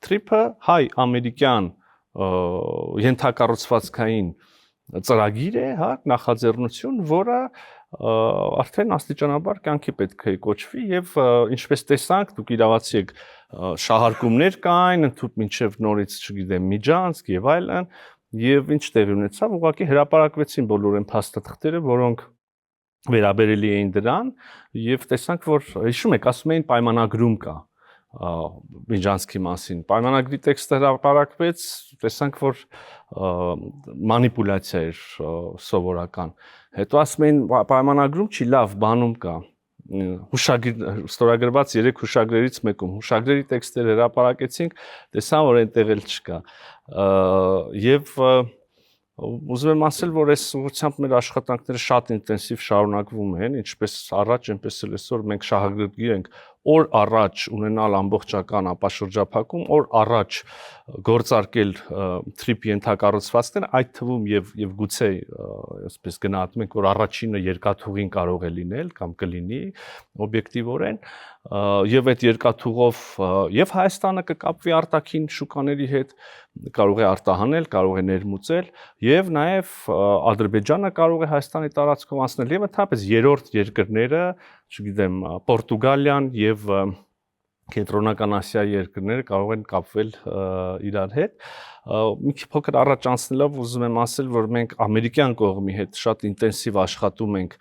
թրիփը հայ-ամերիկյան ենթակառուցվածքային ծրագիր է, հա, նախաձեռնություն, որը արդեն աստիճանաբար կյանքի պետք է կոչվի եւ ինչպես տեսանք, դուք իրավացի եք շահարկումներ կային, ընդհանուր մինչեւ նորից, չգիտեմ, միջանցք եւ այլն, եւ ինչ տեղի ունեցավ, ուղղակի հրապարակվեցին բոլոր այն փաստաթղթերը, որոնք վերաբերելի էին դրան եւ տեսանք, որ հիշում եք, ասում էին պայմանագրում կա Միջանցքի մասին։ Պայմանագրի տեքստը հրապարակվեց, տեսանք, որ մանիպուլյացիա էր սովորական։ Հետո ասում էին պայմանագրում չի, լավ, բանում կա։ Հուշագիր ստորագրված 3 հուշագրերից մեկում հուշագրերի տեքստերը հրապարակեցինք, տեսան, որ այնտեղ էլ չկա։ Եվ ուզում եմ ասել, որ այս ուղղությամբ մեր աշխատանքները շատ ինտենսիվ շարունակվում են, ինչպես առաջ, այնպես էլ այսօր մենք շահագրգիռ ենք օր առաջ ունենալ ամբողջական ապաշրջափակում, օր առաջ գործարկել թրիփ ենթակառուցվածքներ, այդ թվում եւ գուցե այսպես գնահատում ենք, որ առաջինը երկաթուղին կարող է լինել կամ կլինի օբյեկտիվորեն, եւ այդ երկաթուղով եւ Հայաստանը կկապվի արտաքին շուկաների հետ, կարող է արտահանել, կարող է ներմուծել եւ նաեւ Ադրբեջանը կարող է Հայաստանի տարածքով անցնել եւ ընդհանրապես երրորդ երկրները, չգիտեմ, Պորտուգալիան եւ Կենտրոնական Ասիայի երկրները կարող են կապվել իրար հետ։ Մի փոքր առաջ անցնելով ուզում եմ ասել, որ մենք ամերիկյան կողմի հետ շատ ինտենսիվ աշխատում ենք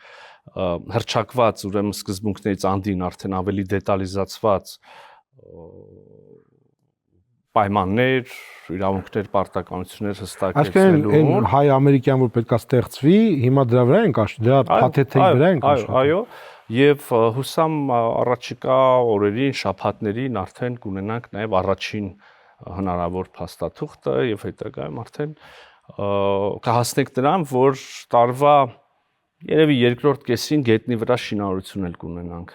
հրճակված, ուրեմն սկզբունքներից անդին արդեն ավելի դետալիզացված պայմաններ, իրավունքներ, պարտականություններ հստակեցնելու։ Այսինքն այն հայ-ամերիկյան որ պետքա ստեղծվի, հիմա դրա վրա ենք աշխատում, դրա փաթեթի վրա ենք աշխատում։ Այո, եւ հուսամ առաջիկա օրերին, շաբաթներին արդեն կունենանք նաեւ առաջին հնարավոր փաստաթուղթը եւ հետագայում արդեն կհասնենք դրան, որ տարվա երևի երկրորդ կեսին գետնի վրա շինարարություն էլ կունենանք։